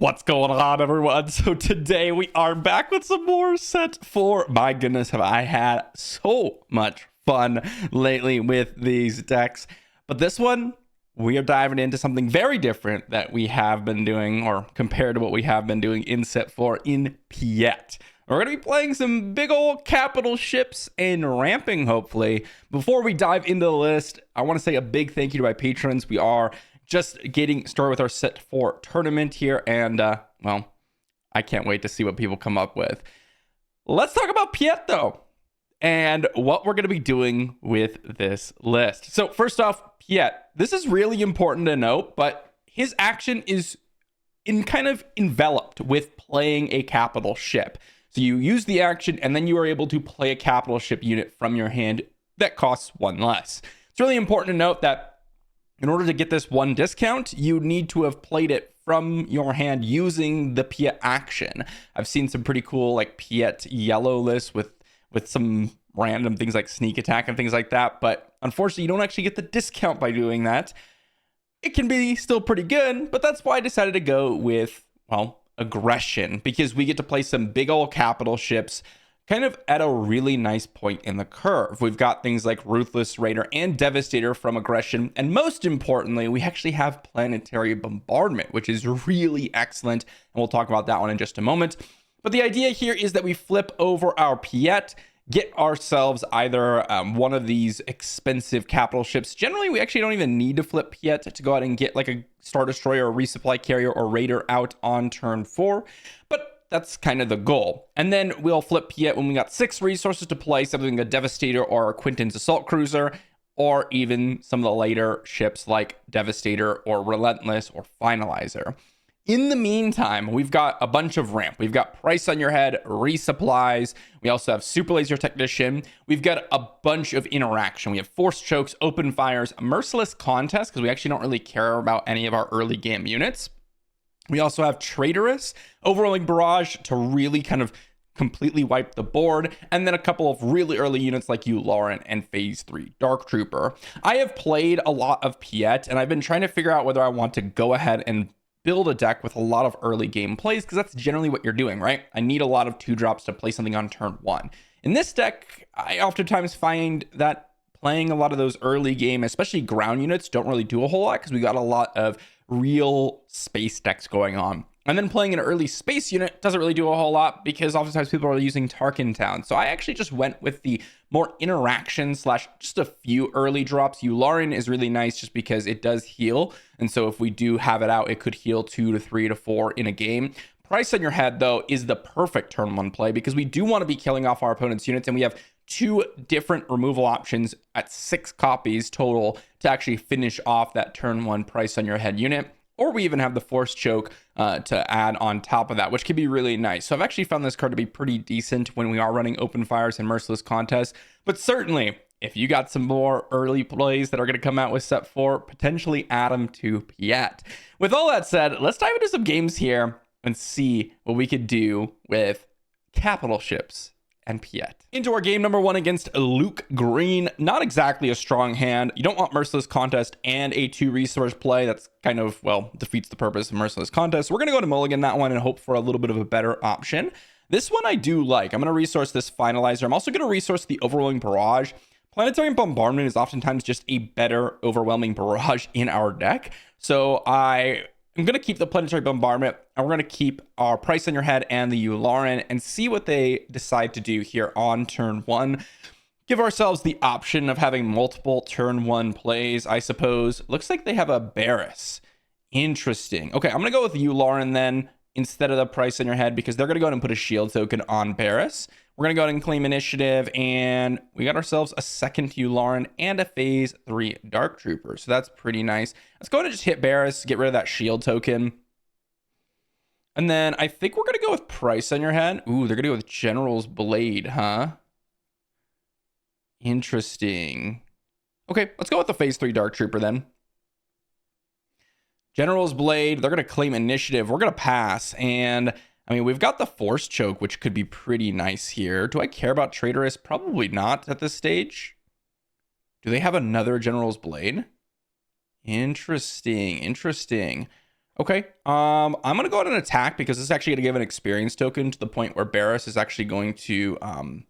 What's going on, everyone? So today we are back with some more set 4. My goodness, have I had so much fun lately with these decks. But this one, we are diving into something very different that we have been doing, or compared to what we have been doing in set 4 in Piett. We're going to be playing some big old capital ships and ramping, hopefully. Before we dive into the list, I want to say a big thank you to my patrons. We are just getting started with our set 4 tournament here, and well, I can't wait to see what people come up with. Let's talk about Piett though, and what we're going to be doing with this list. So first off, Piett, this is really important to note, but his action is kind of enveloped with playing a capital ship. So you use the action and then you are able to play a capital ship unit from your hand that costs 1 less. It's really important to note that in order to get this 1 discount, you need to have played it from your hand using the Piett action. I've seen some pretty cool like Piett yellow lists with some random things like sneak attack and things like that, but unfortunately you don't actually get the discount by doing that. It can be still pretty good, but that's why I decided to go with, well, aggression, because we get to play some big old capital ships kind of at a really nice point in the curve. We've got things like Ruthless Raider and Devastator from aggression, and most importantly, we actually have Planetary Bombardment, which is really excellent, and we'll talk about that one in just a moment. But the idea here is that we flip over our Piett, get ourselves either one of these expensive capital ships. Generally, we actually don't even need to flip Piett to go out and get like a Star Destroyer, or Resupply Carrier, or Raider out on turn 4, but that's kind of the goal. And then we'll flip Piett when we got 6 resources to play something like a Devastator or a Quinton's Assault Cruiser, or even some of the later ships like Devastator or Relentless or Finalizer. In the meantime, we've got a bunch of ramp. We've got Price on Your Head, resupplies. We also have Super Laser Technician. We've got a bunch of interaction. We have Force Chokes, Open Fires, Merciless Contest, because we actually don't really care about any of our early game units. We also have Traitorous, Overwhelming Barrage to really kind of completely wipe the board, and then a couple of really early units like Lauren and Phase 3 Dark Trooper. I have played a lot of Piett, and I've been trying to figure out whether I want to go ahead and build a deck with a lot of early game plays, because that's generally what you're doing, right? I need a lot of 2-drops to play something on turn 1. In this deck, I oftentimes find that playing a lot of those early game, especially ground units, don't really do a whole lot, because we got a lot of real space decks going on. And then playing an early space unit doesn't really do a whole lot, because oftentimes people are using Tarkin Town. So I actually just went with the more interaction / just a few early drops. Yularen is really nice just because it does heal. And so if we do have it out, it could heal 2 to 3 to 4 in a game. Price on Your Head, though, is the perfect turn 1 play, because we do want to be killing off our opponent's units, and we have 2 different removal options at 6 copies total to actually finish off that turn 1 Price on Your Head unit. Or we even have the Force Choke to add on top of that, which can be really nice. So I've actually found this card to be pretty decent when we are running Open Fires and Merciless Contests. But certainly, if you got some more early plays that are going to come out with set 4, potentially add them to Piett. With all that said, let's dive into some games here and see what we could do with capital ships and Piett. Into our game number 1 against Luke Green. Not exactly a strong hand. You don't want Merciless Contest and a 2 resource play. That's kind of, well, defeats the purpose of Merciless Contest. We're going to go to mulligan that one and hope for a little bit of a better option. This one I do like. I'm going to resource this Finalizer. I'm also going to resource the Overwhelming Barrage. Planetary Bombardment is oftentimes just a better Overwhelming Barrage in our deck. So I'm going to keep the Planetary Bombardment, and we're going to keep our Price on Your Head and the Yularen and see what they decide to do here on turn 1. Give ourselves the option of having multiple turn 1 plays, I suppose. Looks like they have a Barris. Interesting. Okay, I'm going to go with Yularen then instead of the Price on Your Head, because they're going to go ahead and put a shield token on Barris. We're going to go ahead and claim initiative, and we got ourselves a second Yularen and a Phase 3 Dark Trooper. So that's pretty nice. Let's go ahead and just hit Barris, get rid of that shield token. And then I think we're going to go with Price on Your Head. Ooh, they're going to go with General's Blade, huh? Interesting. Okay, let's go with the Phase 3 Dark Trooper then. General's Blade, they're going to claim initiative. We're going to pass, and I mean, we've got the Force Choke, which could be pretty nice here. Do I care about Traitorous? Probably not at this stage. Do they have another General's Blade? Interesting. Okay, I'm gonna go ahead and attack because this is actually gonna give an experience token to the point where Barris is actually going to, kind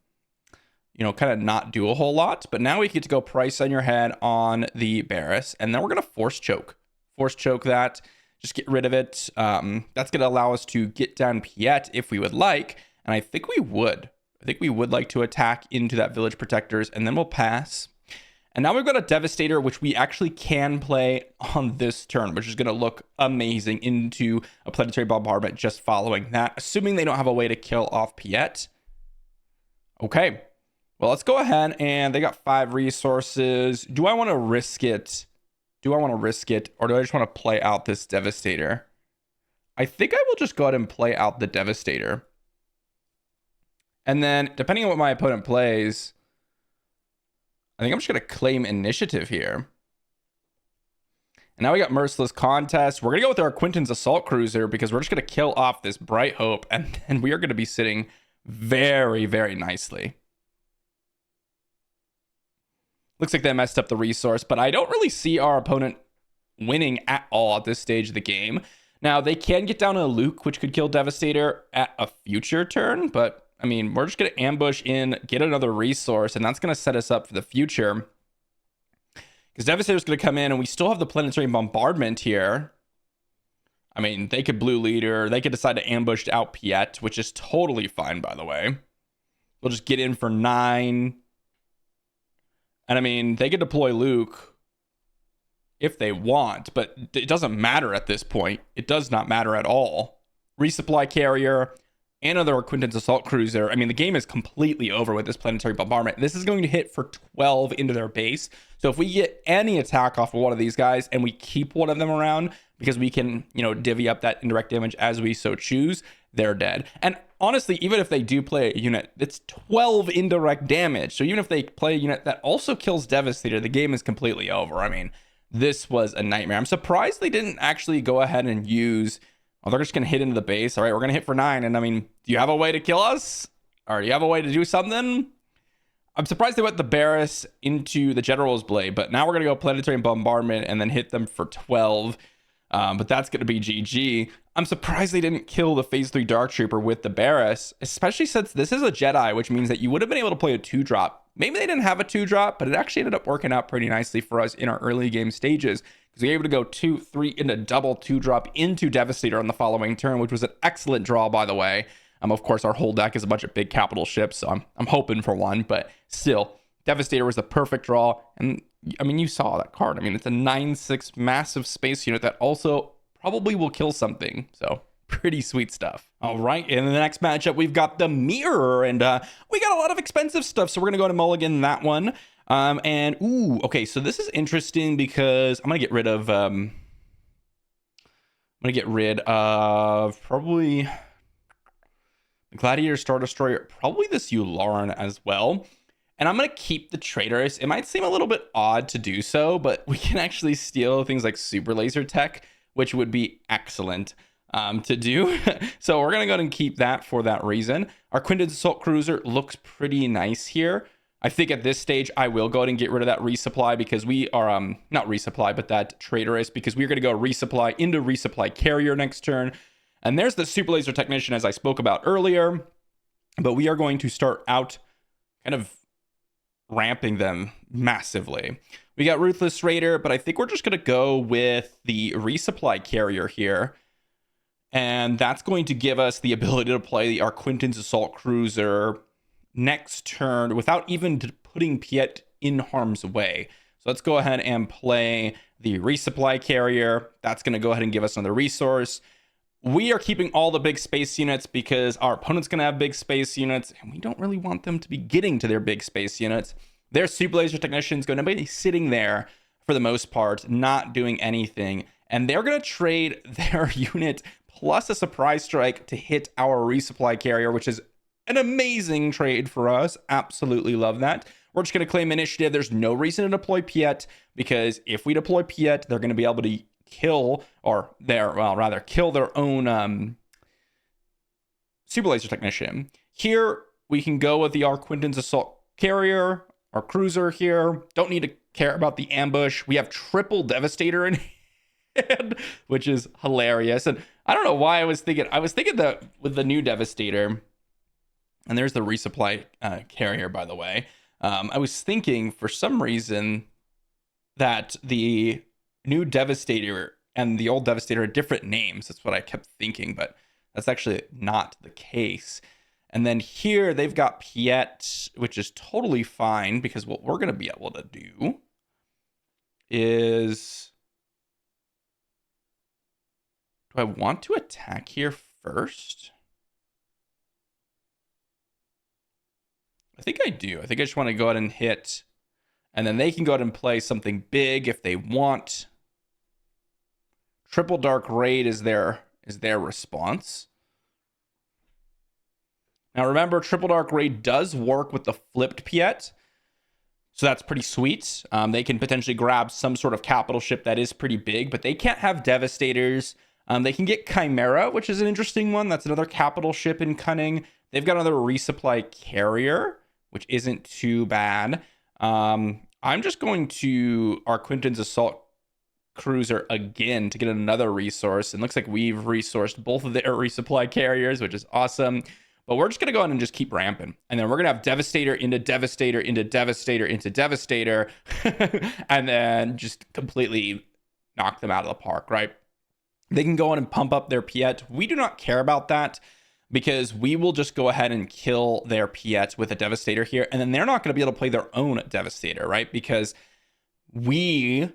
of not do a whole lot. But now we get to go price on your head on the Barris, and then we're gonna force choke that, just get rid of it. That's gonna allow us to get down Piett if we would like, and I think we would. I think we would like to attack into that village protectors, and then we'll pass. And now we've got a Devastator, which we actually can play on this turn, which is going to look amazing into a Planetary Bombardment just following that, assuming they don't have a way to kill off Piett. Okay, well, let's go ahead, and they got 5 resources. Do I want to risk it? Or do I just want to play out this Devastator? I think I will just go ahead and play out the Devastator. And then, depending on what my opponent plays, I think I'm just going to claim initiative here. And now we got Merciless Contest. We're going to go with our Quinton's Assault Cruiser because we're just going to kill off this Bright Hope. And then we are going to be sitting very, very nicely. Looks like they messed up the resource, but I don't really see our opponent winning at all at this stage of the game. Now, they can get down a Luke, which could kill Devastator at a future turn, but I mean, we're just going to ambush in, get another resource, and that's going to set us up for the future. Because Devastator's going to come in, and we still have the Planetary Bombardment here. I mean, they could blue leader. They could decide to ambush out Piett, which is totally fine, by the way. We'll just get in for 9. And I mean, they could deploy Luke if they want, but it doesn't matter at this point. It does not matter at all. Resupply carrier. Another Quinton's Assault Cruiser. I mean, the game is completely over with this Planetary Bombardment. This is going to hit for 12 into their base. So if we get any attack off of one of these guys and we keep one of them around because we can, divvy up that indirect damage as we so choose, they're dead. And honestly, even if they do play a unit, it's 12 indirect damage. So even if they play a unit that also kills Devastator, the game is completely over. I mean, this was a nightmare. I'm surprised they didn't actually go ahead and use... Oh, they're just going to hit into the base. All right, we're going to hit for 9. And I mean, do you have a way to kill us? Or do you have a way to do something? I'm surprised they went the Barris into the General's Blade. But now we're going to go Planetary Bombardment and then hit them for 12. But that's going to be GG. I'm surprised they didn't kill the Phase 3 Dark Trooper with the Barris. Especially since this is a Jedi, which means that you would have been able to play a 2-drop. Maybe they didn't have a 2-drop, but it actually ended up working out pretty nicely for us in our early game stages. Because we were able to go 2, 3 into double 2-drop into Devastator on the following turn, which was an excellent draw, by the way. Of course, our whole deck is a bunch of big capital ships, so I'm hoping for one. But still, Devastator was the perfect draw. And, I mean, you saw that card. I mean, it's a 9/6 massive space unit that also probably will kill something. So, pretty sweet stuff. All right, in the next matchup, we've got the Mirror. And we got a lot of expensive stuff, so we're going to go to mulligan that one. Okay, so this is interesting because I'm gonna get rid of probably the Gladiator, Star Destroyer, probably this Yularen as well. And I'm gonna keep the Traitorous. It might seem a little bit odd to do so, but we can actually steal things like Super Laser Tech, which would be excellent to do. So we're gonna go ahead and keep that for that reason. Our Quinton's Assault Cruiser looks pretty nice here. I think at this stage, I will go ahead and get rid of that resupply because we are, not resupply, but that Traitorous, because we're going to go resupply into resupply carrier next turn. And there's the Super Laser Technician, as I spoke about earlier. But we are going to start out kind of ramping them massively. We got Ruthless Raider, but I think we're just going to go with the resupply carrier here. And that's going to give us the ability to play our Quinton's Assault Cruiser next turn without even putting Piett in harm's way. So let's go ahead and play the resupply carrier. That's going to go ahead and give us another resource. We are keeping all the big space units because our opponent's going to have big space units, and we don't really want them to be getting to their big space units. Their Super Laser Technician is going to be sitting there for the most part, not doing anything. And they're going to trade their unit plus a surprise strike to hit our resupply carrier, which is an amazing trade for us. Absolutely love that. We're just going to claim initiative. There's no reason to deploy Piett because if we deploy Piett, they're going to be able to kill their own Super Laser Technician. Here, we can go with the Quinton's Assault Carrier, our cruiser here. Don't need to care about the ambush. We have triple Devastator in and, which is hilarious. And I don't know why I was thinking that with the new Devastator, and there's the resupply carrier, by the way. I was thinking for some reason that the new Devastator and the old Devastator are different names. That's what I kept thinking, but that's actually not the case. And then here they've got Piett, which is totally fine because what we're going to be able to do is... Do I want to attack here first? I think I do. I think I just want to go ahead and hit, and then they can go ahead and play something big if they want. Triple Dark Raid is their response. Now remember, Triple Dark Raid does work with the flipped Piett, so that's pretty sweet. They can potentially grab some sort of capital ship that is pretty big, but they can't have Devastators. They can get Chimera, which is an interesting one. That's another capital ship in Cunning. They've got another resupply carrier, which isn't too bad. I'm just going to our Quinton's Assault Cruiser again to get another resource. And looks like we've resourced both of their resupply carriers, which is awesome. But we're just going to go on and just keep ramping. And then we're going to have Devastator into Devastator into Devastator into Devastator. And then just completely knock them out of the park, right? They can go on and pump up their Piett. We do not care about that because we will just go ahead and kill their Piett with a Devastator here. And then they're not going to be able to play their own Devastator, right? Because we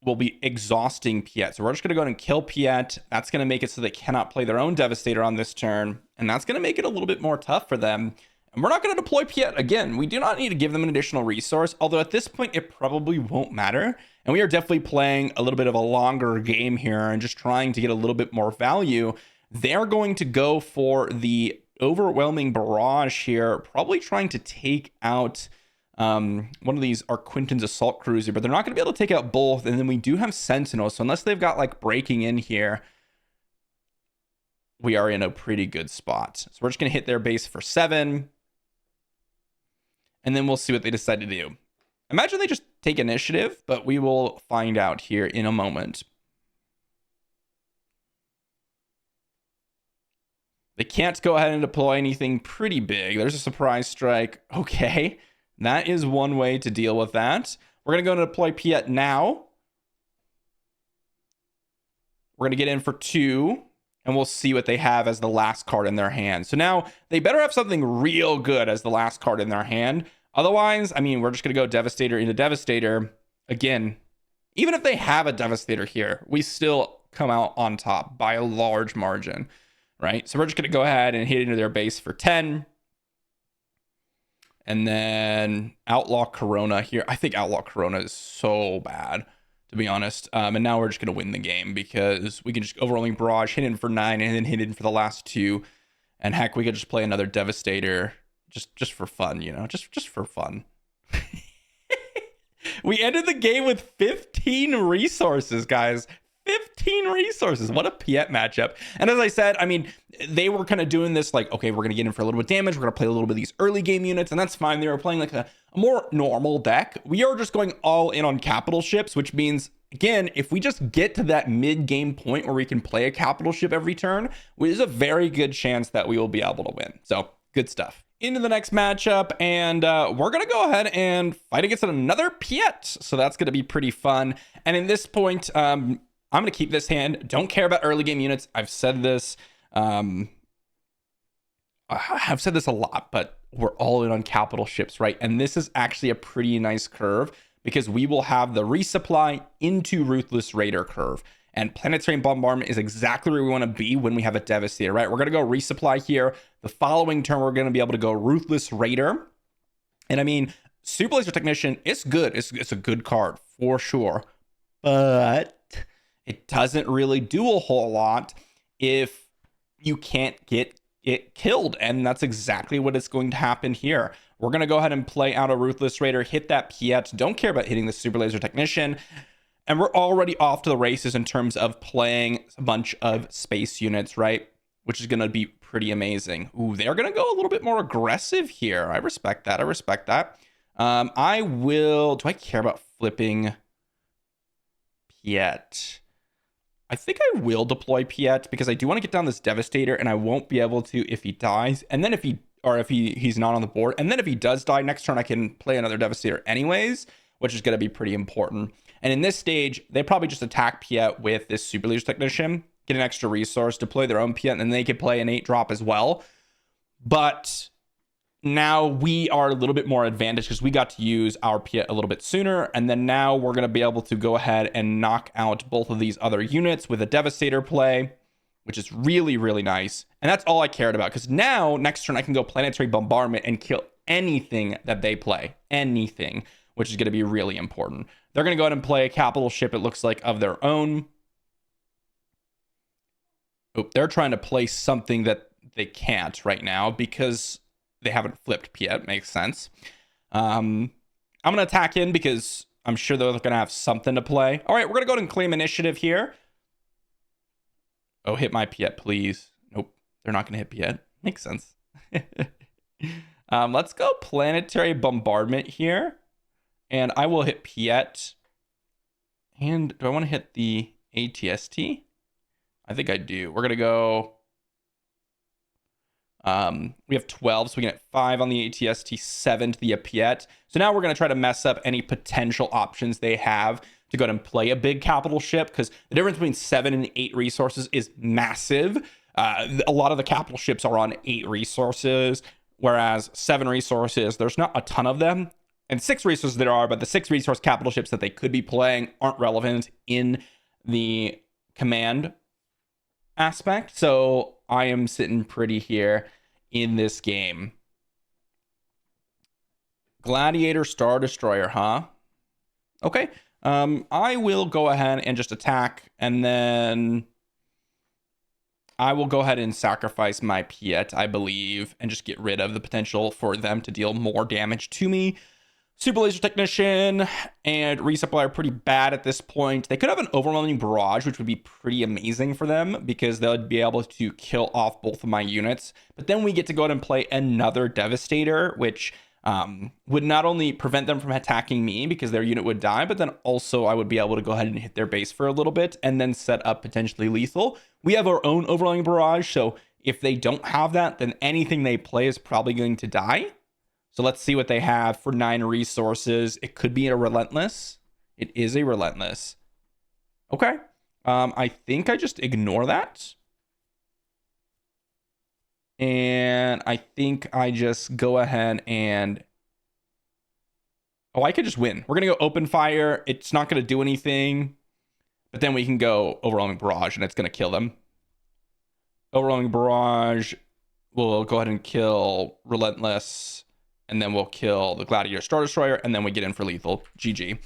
will be exhausting Piett. So we're just going to go ahead and kill Piett. That's going to make it so they cannot play their own Devastator on this turn. And that's going to make it a little bit more tough for them. And we're not going to deploy Piett again. We do not need to give them an additional resource, although at this point it probably won't matter. And we are definitely playing a little bit of a longer game here and just trying to get a little bit more value. They're going to go for the overwhelming barrage here, probably trying to take out one of these are Quinton's Assault Cruiser, but they're not going to be able to take out both. And then we do have Sentinel, so unless they've got like breaking in here, we are in a pretty good spot. So we're just going to hit their base for 7. And then we'll see what they decide to do. Imagine they just take initiative, but we will find out here in a moment. They can't go ahead and deploy anything pretty big. There's a surprise strike. Okay, that is one way to deal with that. We're going to go and deploy Piett now. We're going to get in for 2. And we'll see what they have as the last card in their hand. So now they better have something real good as the last card in their hand. Otherwise, I mean, we're just going to go Devastator into Devastator. Again, even if they have a Devastator here, we still come out on top by a large margin, right? So we're just going to go ahead and hit into their base for 10. And then Outlaw Corona here. I think Outlaw Corona is so bad, to be honest. And now we're just going to win the game because we can just overwhelming barrage, hit in for 9, and then hit in for the last 2. And heck, we could just play another Devastator just for fun, you know, just for fun. We ended the game with 15 resources, guys. 15 resources. What a Piett matchup. And as I said, I mean, they were kind of doing this like, okay, we're going to get in for a little bit of damage. We're going to play a little bit of these early game units, and that's fine. They were playing like a more normal deck. We are just going all in on capital ships, which means, again, if we just get to that mid-game point where we can play a capital ship every turn, there's a very good chance that we will be able to win. So, good stuff. Into the next matchup, and we're going to go ahead and fight against another Piett. So that's going to be pretty fun. And in this point, I'm going to keep this hand. Don't care about early game units. I've said this. I've said this a lot, but we're all in on capital ships, right? And this is actually a pretty nice curve because we will have the resupply into Ruthless Raider curve. And Planetary Bombardment is exactly where we want to be when we have a Devastator, right? We're going to go resupply here. The following turn, we're going to be able to go Ruthless Raider. And I mean, Super Laser Technician, it's good. It's a good card for sure. But it doesn't really do a whole lot if you can't get it killed. And that's exactly what is going to happen here. We're going to go ahead and play out a Ruthless Raider, hit that Piett. Don't care about hitting the Super Laser Technician. And we're already off to the races in terms of playing a bunch of space units, right? Which is going to be pretty amazing. Ooh, they're going to go a little bit more aggressive here. I respect that. I will... Do I care about flipping Piett? I think I will deploy Piett because I do want to get down this Devastator, and I won't be able to if he dies. And then if he's not on the board, and then if he does die next turn, I can play another Devastator anyways, which is going to be pretty important. And in this stage, they probably just attack Piett with this Super Leader Technician, get an extra resource, deploy their own Piett, and then they could play an 8-drop as well. But now we are a little bit more advantaged because we got to use our Piett a little bit sooner. And then now we're going to be able to go ahead and knock out both of these other units with a Devastator play, which is really, really nice. And that's all I cared about, because now next turn I can go Planetary Bombardment and kill anything that they play. Anything, which is going to be really important. They're going to go ahead and play a capital ship, it looks like, of their own. Oh, they're trying to play something that they can't right now because they haven't flipped Piett. Makes sense. I'm going to attack in because I'm sure they're going to have something to play. All right, we're going to go ahead and claim initiative here. Oh, hit my Piett, please. Nope, they're not going to hit Piett. Makes sense. Let's go Planetary Bombardment here. And I will hit Piett. And do I want to hit the ATST? I think I do. We're going to go... we have 12, so we can hit 5 on the ATST, 7 to the Piett. So now we're going to try to mess up any potential options they have to go ahead and play a big capital ship, because the difference between 7 and 8 resources is massive. A lot of the capital ships are on 8 resources, whereas 7 resources, there's not a ton of them. And 6 resources there are, but the 6 resource capital ships that they could be playing aren't relevant in the command aspect. So I am sitting pretty here in this game. Gladiator Star Destroyer, huh? Okay. I will go ahead and just attack, and then I will go ahead and sacrifice my Piett, I believe, and just get rid of the potential for them to deal more damage to me. Super Laser Technician and Resupply are pretty bad at this point. They could have an Overwhelming Barrage, which would be pretty amazing for them because they would be able to kill off both of my units. But then we get to go ahead and play another Devastator, which would not only prevent them from attacking me because their unit would die, but then also I would be able to go ahead and hit their base for a little bit and then set up potentially lethal. We have our own Overwhelming Barrage, so if they don't have that, then anything they play is probably going to die. So let's see what they have for 9 resources. It could be a Relentless. It is a Relentless. Okay. I think I just ignore that. And I think I just go ahead and... Oh, I could just win. We're going to go Open Fire. It's not going to do anything. But then we can go Overwhelming Barrage, and it's going to kill them. Overwhelming Barrage will go ahead and kill Relentless. And then we'll kill the Gladiator Star Destroyer, and then we get in for lethal. GG.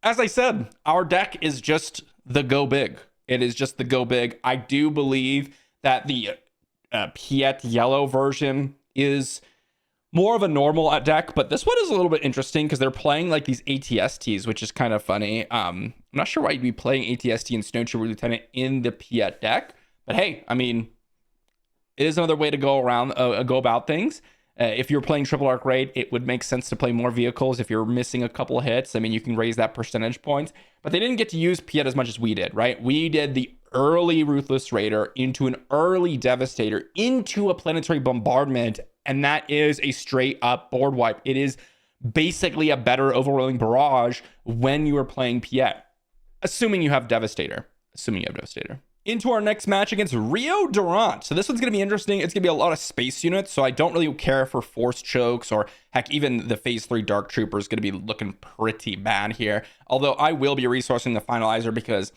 As I said, our deck is just the go big. It is just the go big. I do believe that the Piett yellow version is more of a normal deck, but this one is a little bit interesting because they're playing like these ATSTs, which is kind of funny. I'm not sure why you'd be playing ATST and Snow Trooper Lieutenant in the Piett deck, but hey, I mean, it is another way to go around, go about things. If you're playing Triple Arc Raid, it would make sense to play more vehicles. If you're missing a couple of hits, I mean, you can raise that percentage points. But they didn't get to use Piett as much as we did, right? We did the early Ruthless Raider into an early Devastator into a Planetary Bombardment, and that is a straight up board wipe. It is basically a better Overwhelming Barrage when you are playing Piett, assuming you have Devastator. Into our next match against Rio Durant. So this one's going to be interesting. It's going to be a lot of space units, so I don't really care for Force Chokes, or heck, even the Phase 3 Dark Trooper is going to be looking pretty bad here. Although I will be resourcing the Finalizer because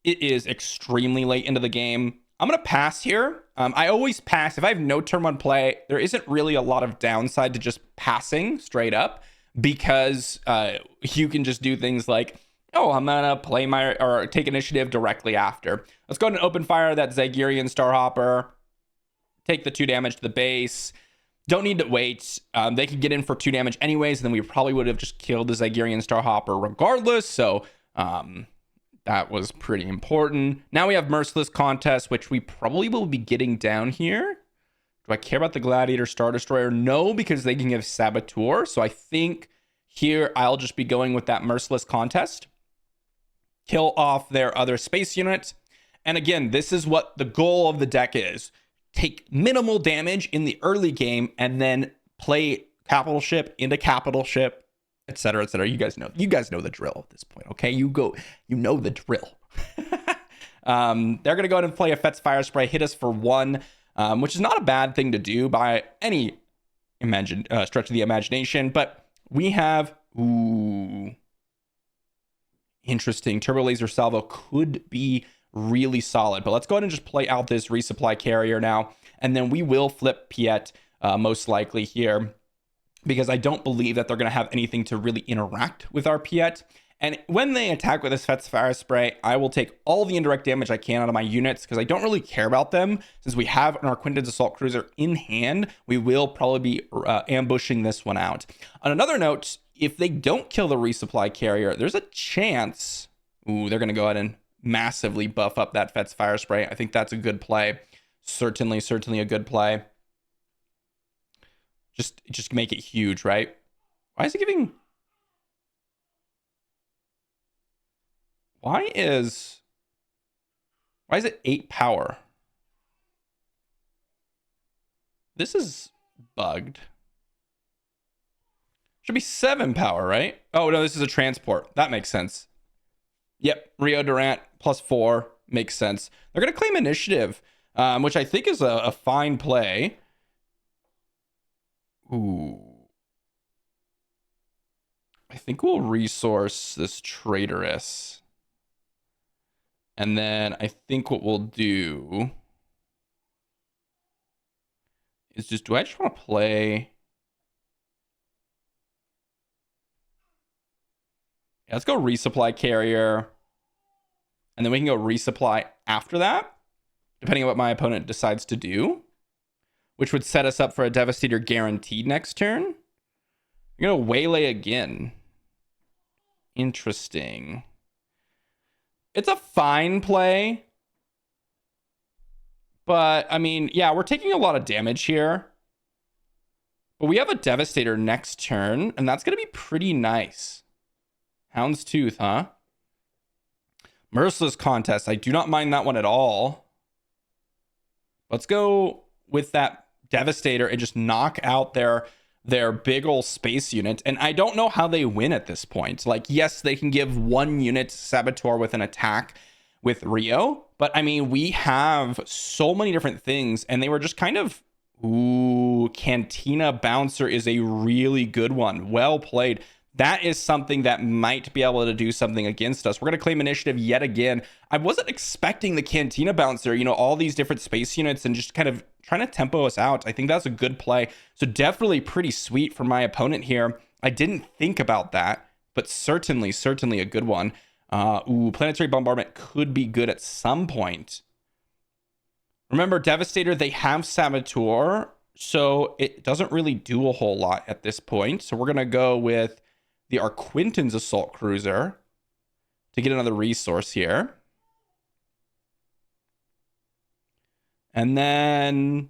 it is extremely late into the game. I'm going to pass here. I always pass. If I have no turn 1 play, there isn't really a lot of downside to just passing straight up because you can just do things like, oh, I'm going to play my, or take initiative directly after. Let's go ahead and open fire that Zagirian Starhopper. Take the 2 damage to the base. Don't need to wait. They could get in for 2 damage anyways, and then we probably would have just killed the Zagirian Starhopper regardless. So that was pretty important. Now we have Merciless Contest, which we probably will be getting down here. Do I care about the Gladiator Star Destroyer? No, because they can give Saboteur. So I think here I'll just be going with that Merciless Contest. Kill off their other space unit. And again, this is what the goal of the deck is. Take minimal damage in the early game and then play capital ship into capital ship, etc., etc. You guys know the drill at this point, okay? You know the drill. They're gonna go ahead and play a Fett's Fire Spray, hit us for 1, which is not a bad thing to do by any stretch of the imagination. But we have interesting. Turbo Laser Salvo could be really solid, but let's go ahead and just play out this resupply carrier now, and then we will flip Piett most likely here, because I don't believe that they're going to have anything to really interact with our Piett. And when they attack with this Fett's Fire Spray, I will take all the indirect damage I can out of my units, because I don't really care about them. Since we have an Arquintan's Assault Cruiser in hand, we will probably be ambushing this one out. On another note, if they don't kill the resupply carrier, there's a chance they're going to go ahead and massively buff up that Fett's Fire Spray. I think that's a good play. Certainly a good play. Just make it huge, right? Why is it giving... Why is it 8 power? This is bugged. Should be 7 power, right? Oh, no, this is a transport. That makes sense. Yep, Rio Durant +4 makes sense. They're going to claim initiative, which I think is a fine play. Ooh. I think we'll resource this Traitorous. And then I think what we'll do is do I just want to play... Yeah, let's go resupply carrier. And then we can go resupply after that, depending on what my opponent decides to do, which would set us up for a Devastator guaranteed next turn. You're going to waylay again. Interesting. It's a fine play. But, I mean, yeah, we're taking a lot of damage here. But we have a Devastator next turn, and that's going to be pretty nice. Houndstooth, huh? Merciless Contest. I do not mind that one at all. Let's go with that Devastator and just knock out their big ol' space unit. And I don't know how they win at this point. Like, yes, they can give 1 unit Saboteur with an attack with Rio. But, I mean, we have so many different things. And they were just kind of... Ooh, Cantina Bouncer is a really good one. Well played. That is something that might be able to do something against us. We're going to claim initiative yet again. I wasn't expecting the Cantina Bouncer, all these different space units and just kind of trying to tempo us out. I think that's a good play. So definitely pretty sweet for my opponent here. I didn't think about that, but certainly a good one. Planetary Bombardment could be good at some point. Remember, Devastator, they have Saboteur, so it doesn't really do a whole lot at this point. So we're going to go with the Arquintan's Assault Cruiser to get another resource here. And then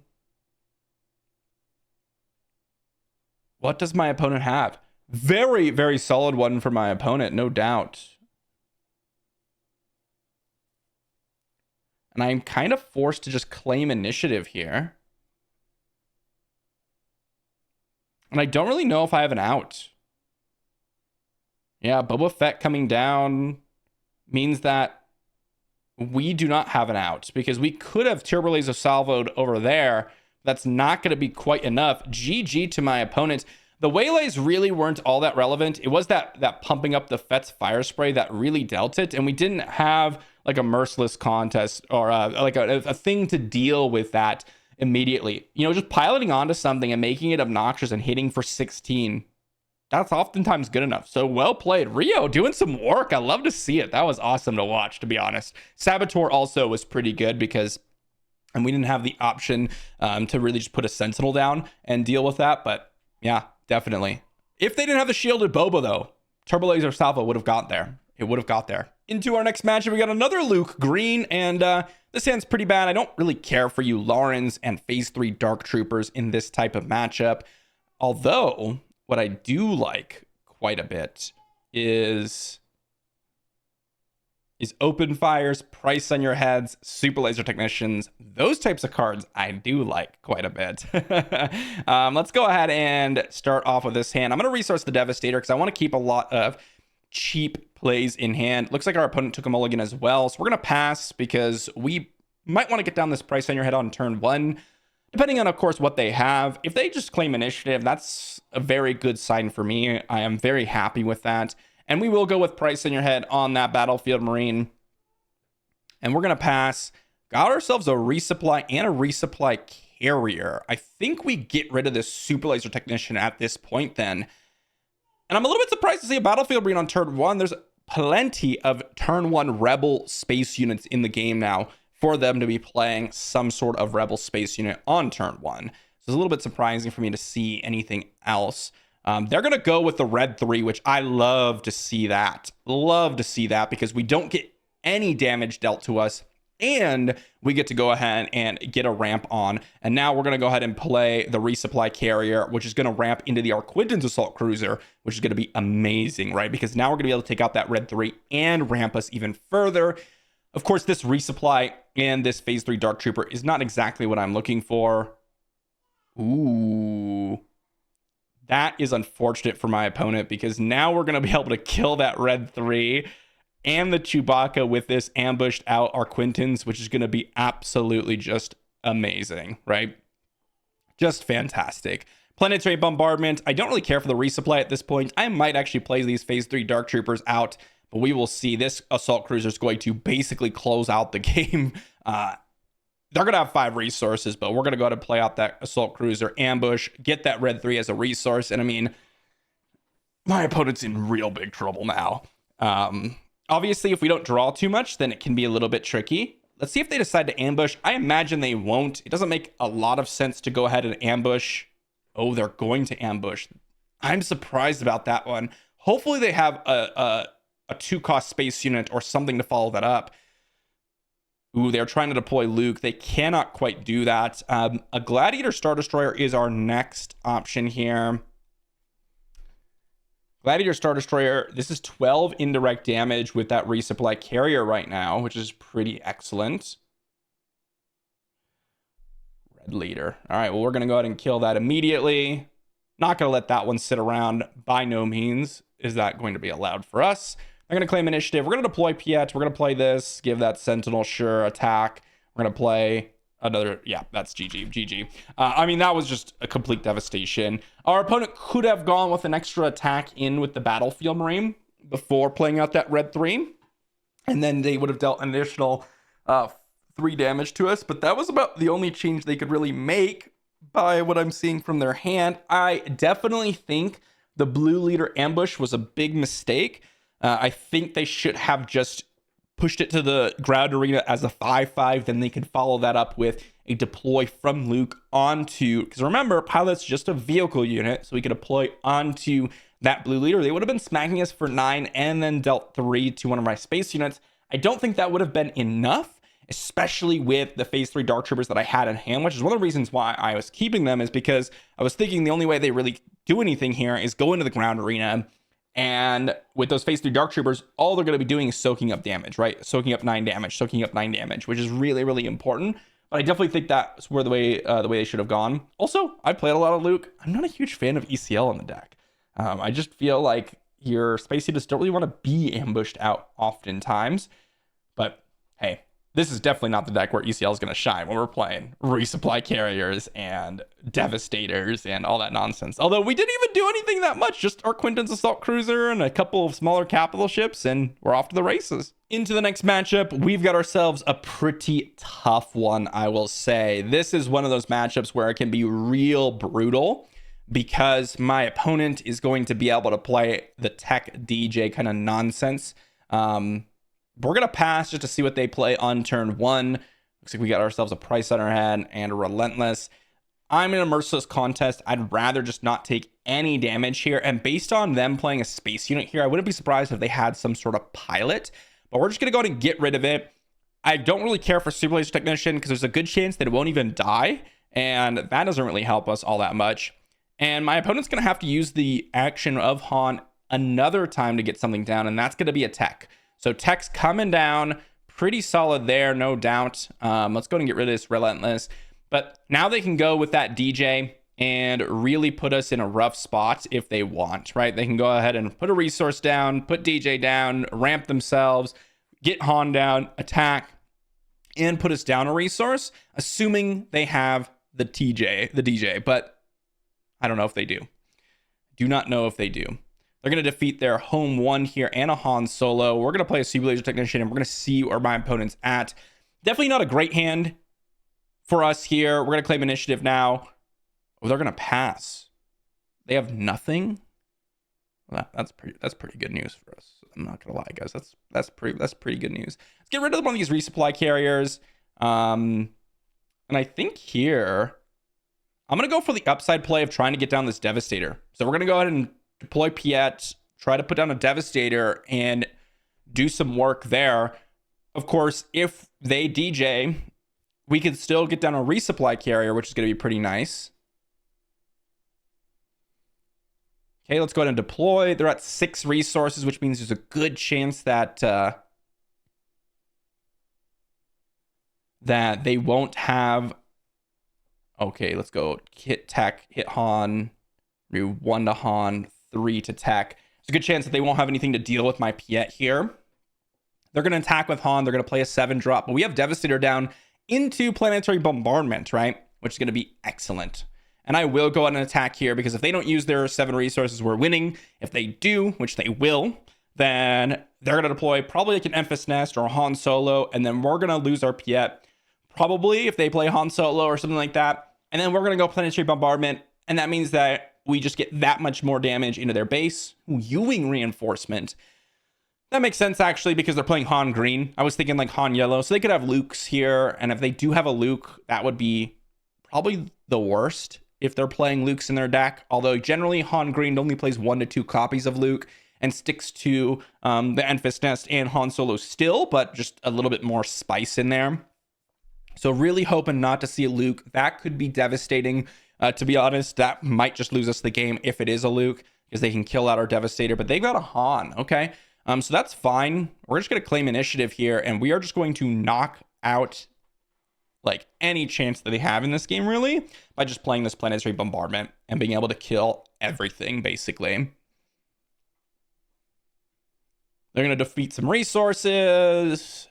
what does my opponent have? Very, very solid one for my opponent, no doubt. And I'm kind of forced to just claim initiative here. And I don't really know if I have an out. Yeah, Boba Fett coming down means that we do not have an out, because we could have Turbo Laser salvoed over there. That's not going to be quite enough. GG to my opponent. The waylays really weren't all that relevant. It was that pumping up the Fett's Fire Spray that really dealt it, and we didn't have like a Merciless Contest or like a thing to deal with that immediately. Just piloting onto something and making it obnoxious and hitting for 16. That's oftentimes good enough. So well played. Rio doing some work. I love to see it. That was awesome to watch, to be honest. Saboteur also was pretty good because we didn't have the option to really just put a Sentinel down and deal with that. But yeah, definitely. If they didn't have the shielded Boba, though, Turbo Laser Salvo would have got there. It would have got there. Into our next matchup, we got another Luke Green, and this hand's pretty bad. I don't really care for you Laurens and Phase 3 Dark Troopers in this type of matchup. Although, what I do like quite a bit is These open fires, price on your heads, super laser technicians, those types of cards I do like quite a bit. Let's go ahead and start off with this hand. I'm going to resource the Devastator because I want to keep a lot of cheap plays in hand. Looks like our opponent took a mulligan as well, so we're going to pass because we might want to get down this price on your head on turn 1, depending on, of course, what they have. If they just claim initiative, that's a very good sign for me. I am very happy with that. And we will go with price on your head on that Battlefield Marine. And we're going to pass. Got ourselves a resupply and a resupply carrier. I think we get rid of this super laser technician at this point then. And I'm a little bit surprised to see a Battlefield Marine on turn 1. There's plenty of turn 1 Rebel space units in the game now for them to be playing some sort of Rebel space unit on turn 1. So it's a little bit surprising for me to see anything else. They're going to go with the red 3, which I love to see that. Love to see that because we don't get any damage dealt to us and we get to go ahead and get a ramp on. And now we're going to go ahead and play the resupply carrier, which is going to ramp into the Arquitens assault cruiser, which is going to be amazing, right? Because now we're going to be able to take out that red 3 and ramp us even further. Of course, this resupply and this phase 3 Dark Trooper is not exactly what I'm looking for. Ooh. That is unfortunate for my opponent because now we're going to be able to kill that red 3 and the Chewbacca with this ambushed out Arquitens, which is going to be absolutely just amazing, right? Just fantastic. Planetary Bombardment. I don't really care for the resupply at this point. I might actually play these phase 3 Dark Troopers out, but we will see. This assault cruiser is going to basically close out the game. They're going to have 5 resources, but we're going to go ahead and play out that assault cruiser ambush, get that red 3 as a resource. And I mean, my opponent's in real big trouble now. Obviously, if we don't draw too much, then it can be a little bit tricky. Let's see if they decide to ambush. I imagine they won't. It doesn't make a lot of sense to go ahead and ambush. Oh, they're going to ambush. I'm surprised about that one. Hopefully they have a 2-cost space unit or something to follow that up. Ooh, they're trying to deploy Luke. They cannot quite do that. A Gladiator Star Destroyer is our next option here. Gladiator Star Destroyer, this is 12 indirect damage with that resupply carrier right now, which is pretty excellent. Red Leader. All right, well, we're going to go ahead and kill that immediately. Not going to let that one sit around. By no means is that going to be allowed for us. They're going to claim initiative. We're going to deploy Piett. We're going to play this. Give that Sentinel sure attack. We're going to play another. Yeah, that's GG. I mean, that was just a complete devastation. Our opponent could have gone with an extra attack in with the Battlefield Marine before playing out that red 3. And then they would have dealt an additional 3 damage to us. But that was about the only change they could really make by what I'm seeing from their hand. I definitely think the Blue Leader ambush was a big mistake. I think they should have just pushed it to the ground arena as a 5-5. Then they could follow that up with a deploy from Luke onto, because remember, Pilot's just a vehicle unit, so we could deploy onto that Blue Leader. They would have been smacking us for 9 and then dealt 3 to one of my space units. I don't think that would have been enough, especially with the phase 3 Dark Troopers that I had in hand, which is one of the reasons why I was keeping them, is because I was thinking the only way they really do anything here is go into the ground arena. And with those phase 3 Dark Troopers, all they're going to be doing is soaking up damage, right? Soaking up 9 damage, which is really, really important. But I definitely think that's where the way they should have gone. Also, I played a lot of Luke. I'm not a huge fan of ECL on the deck. I just feel like your space heaters don't really want to be ambushed out oftentimes. But hey, this is definitely not the deck where ECL is going to shine when we're playing resupply carriers and devastators and all that nonsense. Although we didn't even do anything that much, just Arquitens assault cruiser and a couple of smaller capital ships, and we're off to the races. Into the next matchup, we've got ourselves a pretty tough one, I will say. This is one of those matchups where it can be real brutal because my opponent is going to be able to play the tech DJ kind of nonsense. We're going to pass just to see what they play on turn 1. Looks like we got ourselves a price on our head and a relentless. I'm in a merciless contest. I'd rather just not take any damage here. And based on them playing a space unit here, I wouldn't be surprised if they had some sort of pilot. But we're just going to go ahead and get rid of it. I don't really care for Super Laser Technician because there's a good chance that it won't even die. And that doesn't really help us all that much. And my opponent's going to have to use the action of Han another time to get something down. And that's going to be a tech. So tech's coming down. Pretty solid there, no doubt. Let's go and get rid of this Relentless. But now they can go with that DJ and really put us in a rough spot if they want, right? They can go ahead and put a resource down, put DJ down, ramp themselves, get Han down, attack, and put us down a resource, assuming they have the DJ. But I don't know if they do. Do not know if they do. They're going to defeat their home one here and a Han Solo. We're going to play a Super Laser Technician, and we're going to see where my opponent's at. Definitely not a great hand for us here. We're going to claim initiative now. Oh, they're going to pass. They have nothing. Well, that's pretty good news for us. I'm not going to lie, guys. That's pretty good news. Let's get rid of one of these resupply carriers. And I think here I'm going to go for the upside play of trying to get down this Devastator. So we're going to go ahead and deploy Piett, try to put down a Devastator and do some work there. Of course, if they DJ, we could still get down a resupply carrier, which is going to be pretty nice. Okay, let's go ahead and deploy. They're at 6 resources, which means there's a good chance that that they won't have. Okay, let's go hit tech, hit Han, do 1 to Han, 3 to tech. There's a good chance that they won't have anything to deal with my Piett here. They're going to attack with Han. They're going to play a 7 drop, but we have Devastator down into Planetary Bombardment, right? Which is going to be excellent. And I will go on an attack here because if they don't use their 7 resources, we're winning. If they do, which they will, then they're going to deploy probably like an Enfys Nest or a Han Solo, and then we're going to lose our Piett. Probably if they play Han Solo or something like that. And then we're going to go Planetary Bombardment, and that means that we just get that much more damage into their base. Ooh, Ewing Reinforcement. That makes sense, actually, because they're playing Han Green. I was thinking like Han Yellow, so they could have Luke's here, and if they do have a Luke, that would be probably the worst if they're playing Luke's in their deck, although generally Han Green only plays 1 to 2 copies of Luke and sticks to the Enfys Nest and Han Solo still, but just a little bit more spice in there. So really hoping not to see a Luke. That could be devastating. To be honest, that might just lose us the game if it is a Luke, because they can kill out our Devastator, but they've got a Han, okay? So that's fine. We're just going to claim initiative here, and we are just going to knock out like any chance that they have in this game, really, by just playing this Planetary Bombardment and being able to kill everything, basically. They're going to defeat some resources,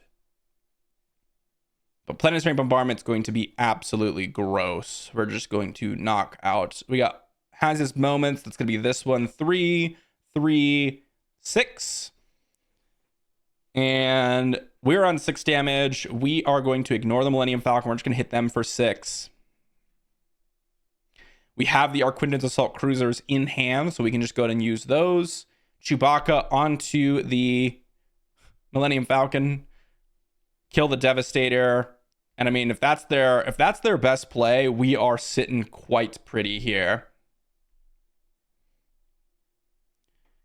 but Planetary Bombardment's going to be absolutely gross. We're just going to knock out. We got has his moments. That's going to be this one. 3, 3, 6. And we're on 6 damage. We are going to ignore the Millennium Falcon. We're just going to hit them for 6. We have the Arquindens Assault Cruisers in hand, so we can just go ahead and use those. Chewbacca onto the Millennium Falcon. Kill the Devastator. And I mean, if that's their best play, we are sitting quite pretty here.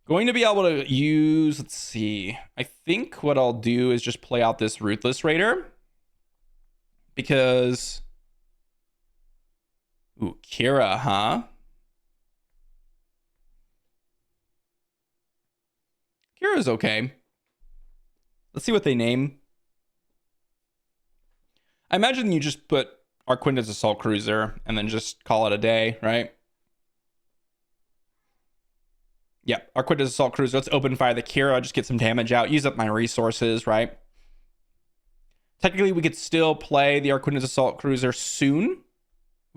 Going to be able to use, let's see. I think what I'll do is just play out this Ruthless Raider. Because, ooh, Kira, huh? Kira's okay. Let's see what they name. I imagine you just put Arquindens Assault Cruiser and then just call it a day, right? Yeah, Arquindens Assault Cruiser. Let's open fire the Kira, just get some damage out, use up my resources, right? Technically, we could still play the Arquindens Assault Cruiser soon.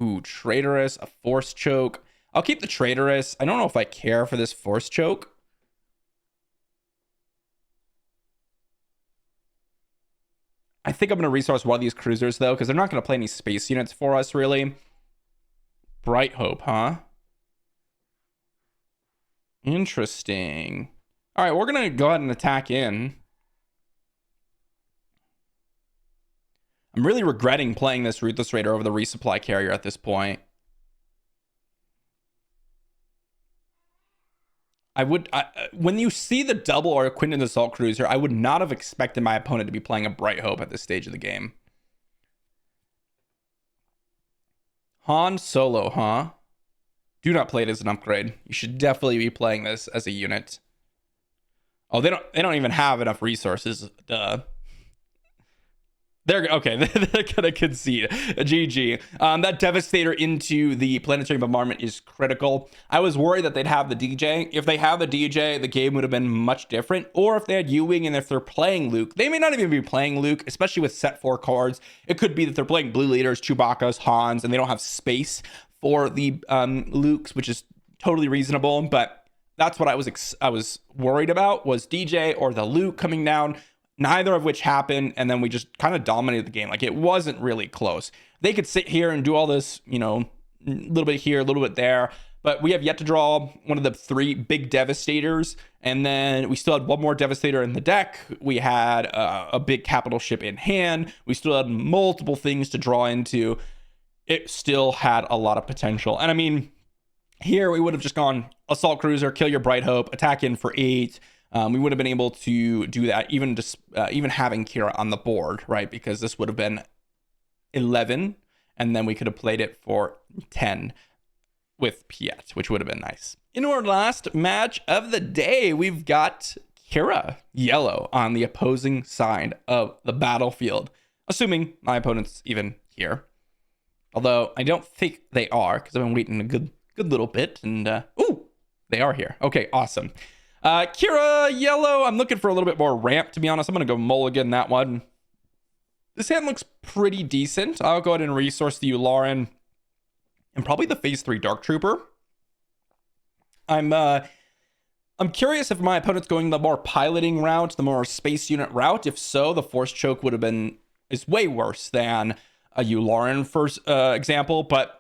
Ooh, Traitorous, a Force Choke. I'll keep the Traitorous. I don't know if I care for this Force Choke. I think I'm going to resource one of these cruisers, though, because they're not going to play any space units for us, really. Bright Hope, huh? Interesting. All right, we're going to go ahead and attack in. I'm really regretting playing this Ruthless Raider over the resupply carrier at this point. When you see the double or Arquindens Assault Cruiser, I would not have expected my opponent to be playing a Bright Hope at this stage of the game. Han Solo, huh? Do not play it as an upgrade. You should definitely be playing this as a unit. Oh, they don't even have enough resources. Duh. They're okay. They're gonna concede. GG. That Devastator into the planetary bombardment is critical. I was worried that they'd have the DJ. If they have the DJ, the game would have been much different. Or if they had Ewing and if they're playing Luke, they may not even be playing Luke, especially with set 4 cards. It could be that they're playing Blue Leaders, Chewbacca's, Hans, and they don't have space for the Lukes, which is totally reasonable. But that's what I was worried about, was DJ or the Luke coming down. Neither of which happened, and then we just kind of dominated the game. Like, it wasn't really close. They could sit here and do all this, you know, a little bit here, a little bit there, but we have yet to draw one of the 3 big Devastators, and then we still had one more Devastator in the deck. We had a big capital ship in hand. We still had multiple things to draw into. It still had a lot of potential. And I mean, here we would have just gone Assault Cruiser, kill your Bright Hope, attack in for 8. We would have been able to do that even having Kira on the board, right? Because this would have been 11, and then we could have played it for 10 with Piett, which would have been nice. In our last match of the day, we've got Kira yellow on the opposing side of the battlefield, assuming my opponent's even here. Although I don't think they are, because I've been waiting a good little bit, and ooh, they are here. Okay, awesome. Kira yellow, I'm looking for a little bit more ramp, to be honest. I'm going to go mulligan that one. This hand looks pretty decent. I'll go ahead and resource the Yularen and probably the phase 3 Dark Trooper. I'm curious if my opponent's going the more piloting route, the more space unit route. If so, the Force Choke is way worse than a Yularen, for example, but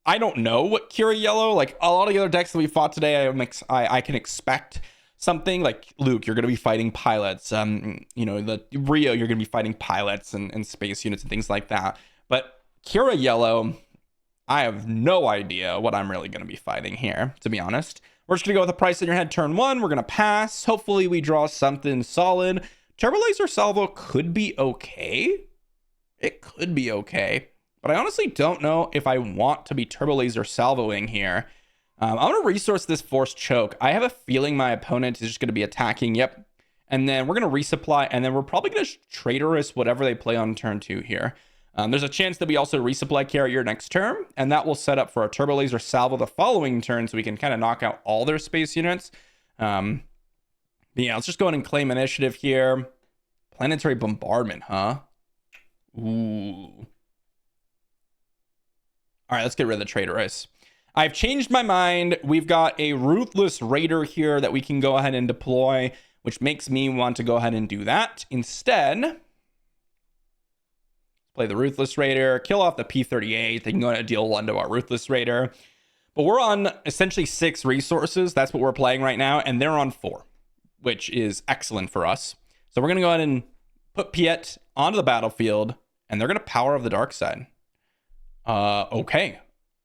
I don't know what Kira yellow, like a lot of the other decks that we fought today, I can expect something like Luke, you're going to be fighting pilots. You know, the Rio, you're going to be fighting pilots and space units and things like that. But Kira yellow, I have no idea what I'm really going to be fighting here, to be honest. We're just going to go with the price in your head turn 1. We're going to pass. Hopefully we draw something solid. Turbo Laser Salvo could be okay. It could be okay. But I honestly don't know if I want to be Turbo Laser Salvoing here. I'm going to resource this Force Choke. I have a feeling my opponent is just going to be attacking. Yep. And then we're going to resupply. And then we're probably going to Traitorous whatever they play on turn 2 here. There's a chance that we also resupply Carrier next turn. And that will set up for a Turbo Laser Salvo the following turn. So we can kind of knock out all their space units. Yeah, let's just go ahead and claim initiative here. Planetary Bombardment, huh? Ooh. All right, let's get rid of the Traitorous. I've changed my mind. We've got a Ruthless Raider here that we can go ahead and deploy, which makes me want to go ahead and do that. Instead, play the Ruthless Raider, kill off the P-38. They can go ahead and deal 1 to our Ruthless Raider. But we're on essentially 6 resources. That's what we're playing right now, and they're on 4, which is excellent for us. So we're going to go ahead and put Piett onto the battlefield, and they're going to Power of the Dark Side. Okay.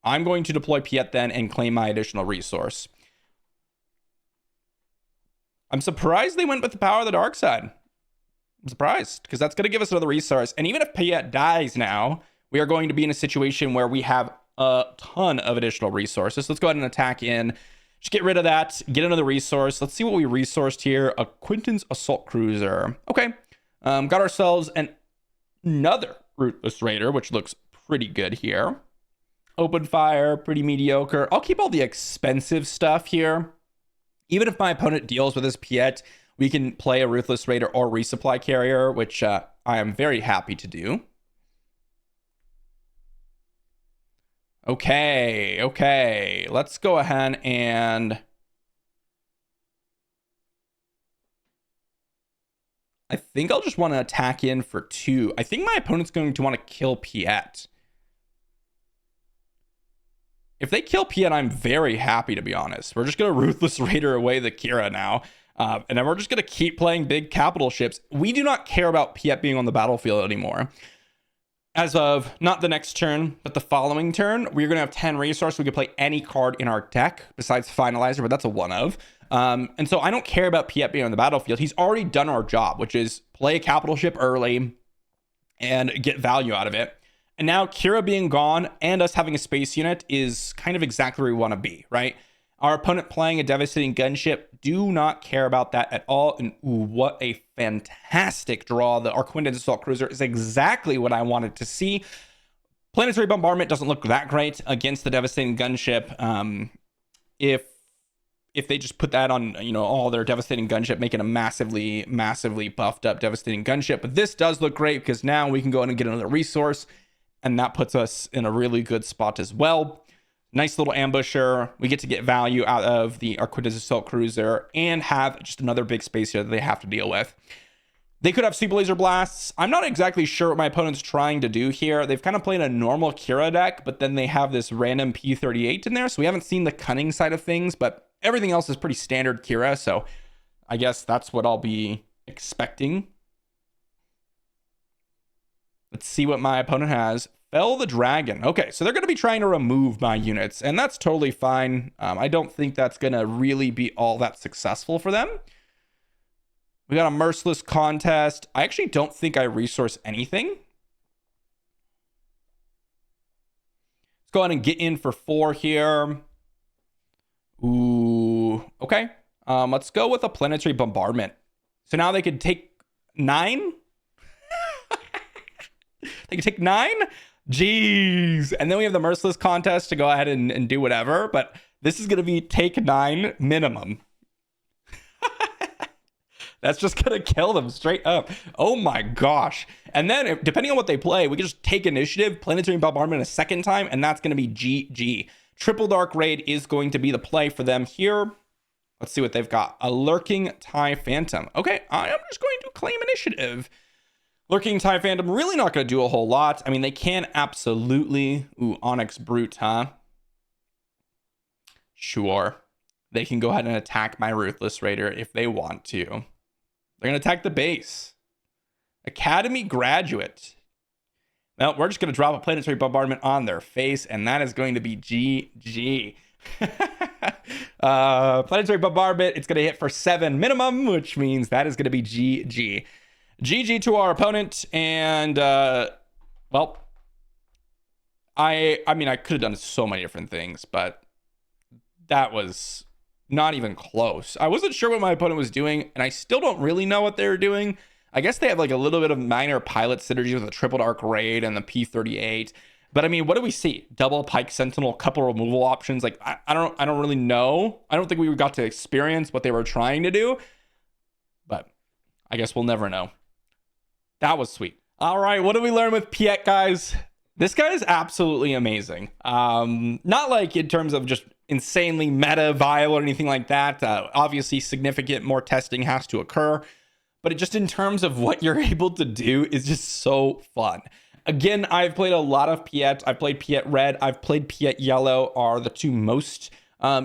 I'm going to deploy Piett then and claim my additional resource. I'm surprised they went with the Power of the Dark Side. I'm surprised, because that's going to give us another resource. And even if Piett dies now, we are going to be in a situation where we have a ton of additional resources. Let's go ahead and attack in. Just get rid of that. Get another resource. Let's see what we resourced here. A Quinton's Assault Cruiser. Okay. Got ourselves another Ruthless Raider, which looks pretty good here. Open fire, pretty mediocre. I'll keep all the expensive stuff here. Even if my opponent deals with his Piett, we can play a Ruthless Raider or Resupply Carrier, which I am very happy to do. Okay. Let's go ahead and... I think I'll just want to attack in for 2. I think my opponent's going to want to kill Piett. If they kill Piett, I'm very happy, to be honest. We're just going to Ruthless Raider away the Kira now. And then we're just going to keep playing big capital ships. We do not care about Piett being on the battlefield anymore. As of not the next turn, but the following turn, we're going to have 10 resources. We can play any card in our deck besides Finalizer, but that's a one of. And so I don't care about Piett being on the battlefield. He's already done our job, which is play a capital ship early and get value out of it. And now Kira being gone and us having a space unit is kind of exactly where we want to be, right? Our opponent playing a devastating gunship, do not care about that at all. And ooh, what a fantastic draw. The Arquindens Assault Cruiser is exactly what I wanted to see. Planetary Bombardment doesn't look that great against the devastating gunship. If they just put that on, all their devastating gunship, making a massively buffed up devastating gunship. But this does look great because now we can go in and get another resource, and that puts us in a really good spot as well. Nice little ambusher. We get to get value out of the Arquindens Assault Cruiser and have just another big space here that they have to deal with. They could have Super Laser Blasts. I'm not exactly sure what my opponent's trying to do here. They've kind of played a normal Kira deck, but then they have this random P38 in there, so we haven't seen the cunning side of things, but everything else is pretty standard Kira, so I guess that's what I'll be expecting. Let's see what my opponent has. Fell the Dragon. Okay, so they're going to be trying to remove my units, and that's totally fine. I don't think that's going to really be all that successful for them. We got a Merciless Contest. I actually don't think I resource anything. Let's go ahead and get in for 4 here. Ooh, okay. Let's go with a Planetary Bombardment. So now they could take 9? They could take 9? Jeez. And then we have the Merciless Contest to go ahead and do whatever. But this is going to be take 9 minimum. That's just going to kill them straight up. Oh my gosh. And then depending on what they play, we can just take initiative, Planetary Bombardment a second time, and that's going to be GG. Triple Dark Raid is going to be the play for them here. Let's see what they've got. A Lurking TIE Phantom. Okay, I am just going to claim initiative. Lurking TIE Phantom, really not going to do a whole lot. I mean, they can absolutely... Ooh, Onyx Brute, huh? Sure. They can go ahead and attack my Ruthless Raider if they want to. They're going to attack the base. Academy Graduate. Well, we're just going to drop a Planetary Bombardment on their face, and that is going to be GG. Planetary Bombardment, it's going to hit for 7 minimum, which means that is going to be GG. GG to our opponent, and, well, I mean, I could have done so many different things, but that was not even close. I wasn't sure what my opponent was doing, and I still don't really know what they were doing. I guess they have like a little bit of minor pilot synergy with the Triple Dark Raid and the P38. But I mean, what do we see? Double Pike Sentinel, couple removal options. Like, I don't really know. I don't think we got to experience what they were trying to do. But I guess we'll never know. That was sweet. All right, what did we learn with Piett, guys? This guy is absolutely amazing. Not like in terms of just insanely meta viable or anything like that. Obviously, significant more testing has to occur. But just in terms of what you're able to do is just so fun. Again, I've played a lot of Piett. I've played Piett Red. I've played Piett Yellow are the two most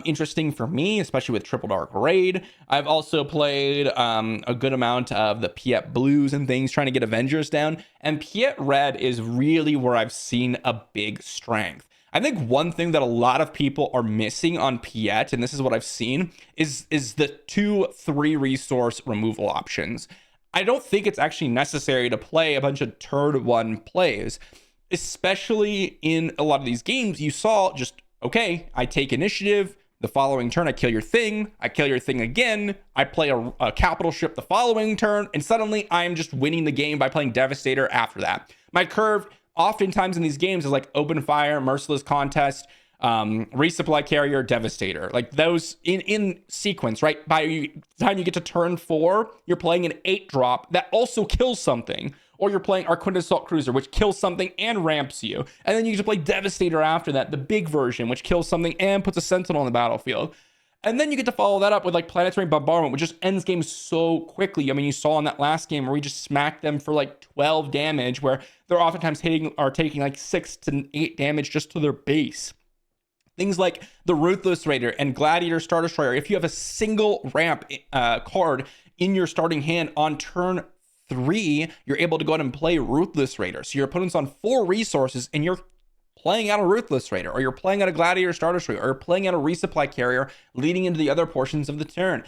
interesting for me, especially with Triple Dark Raid. I've also played a good amount of the Piett Blues and things, trying to get Avengers down. And Piett Red is really where I've seen a big strength. I think one thing that a lot of people are missing on Piett, and this is what I've seen, is the 2-3 resource removal options. I don't think it's actually necessary to play a bunch of turn 1 plays, especially in a lot of these games. You saw just, okay, I take initiative, the following turn I kill your thing again, I play a capital ship the following turn, and suddenly I'm just winning the game by playing Devastator after that. My curve oftentimes in these games is like Open Fire, Merciless Contest, Resupply Carrier, Devastator. Like those in sequence, right? By the time you get to turn 4, you're playing an 8-drop that also kills something. Or you're playing Arquindens Assault Cruiser, which kills something and ramps you. And then you get to play Devastator after that, the big version, which kills something and puts a Sentinel on the battlefield. And then you get to follow that up with like Planetary Bombardment, which just ends games so quickly. I mean, you saw in that last game where we just smacked them for like 12 damage, where they're oftentimes taking like 6 to 8 damage just to their base. Things like the Ruthless Raider and Gladiator Star Destroyer. If you have a single ramp card in your starting hand on turn 3, you're able to go ahead and play Ruthless Raider. So your opponent's on 4 resources and you're playing out a Ruthless Raider, or you're playing out a Gladiator Star Destroyer, or you're playing out a Resupply Carrier leading into the other portions of the turn.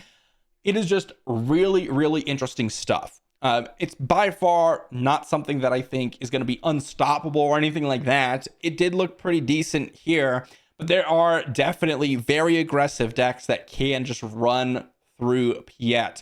It is just really, really interesting stuff. It's by far not something that I think is going to be unstoppable or anything like that. It did look pretty decent here, But there are definitely very aggressive decks that can just run through Piett.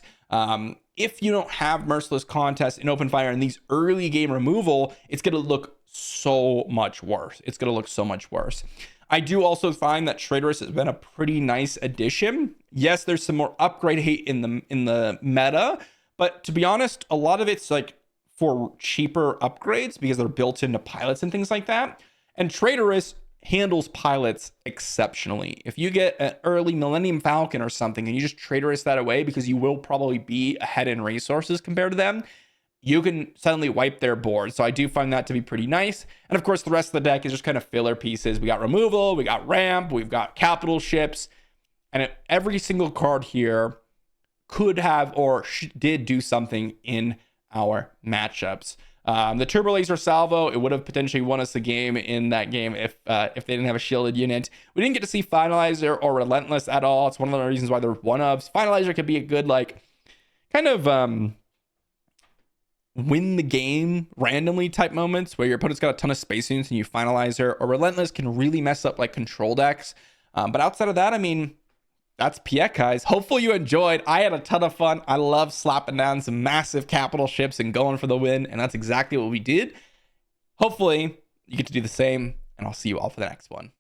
If you don't have Merciless Contest in Open Fire and these early game removal, it's going to look so much worse. It's going to look so much worse. I do also find that Traitorous has been a pretty nice addition. Yes, there's some more upgrade hate in the meta, but to be honest, a lot of it's like for cheaper upgrades because they're built into pilots and things like that. And Traitorous handles pilots exceptionally. If you get an early Millennium Falcon or something and you just Traitorous that away because you will probably be ahead in resources compared to them, you can suddenly wipe their board. So I do find that to be pretty nice. And of course, the rest of the deck is just kind of filler pieces. We got removal, we got ramp, we've got capital ships, and every single card here could have or did do something in our matchups. The Turbo Laser Salvo, it would have potentially won us the game in that game if they didn't have a shielded unit. We didn't get to see Finalizer or Relentless at all. It's one of the reasons why they're one-ups. Finalizer could be a good, like, kind of win the game randomly type moments where your opponent's got a ton of space units and you Finalizer, or Relentless can really mess up like control decks. But outside of that, I mean, that's Piett, guys. Hopefully you enjoyed. I had a ton of fun. I love slapping down some massive capital ships and going for the win, and that's exactly what we did. Hopefully you get to do the same, and I'll see you all for the next one.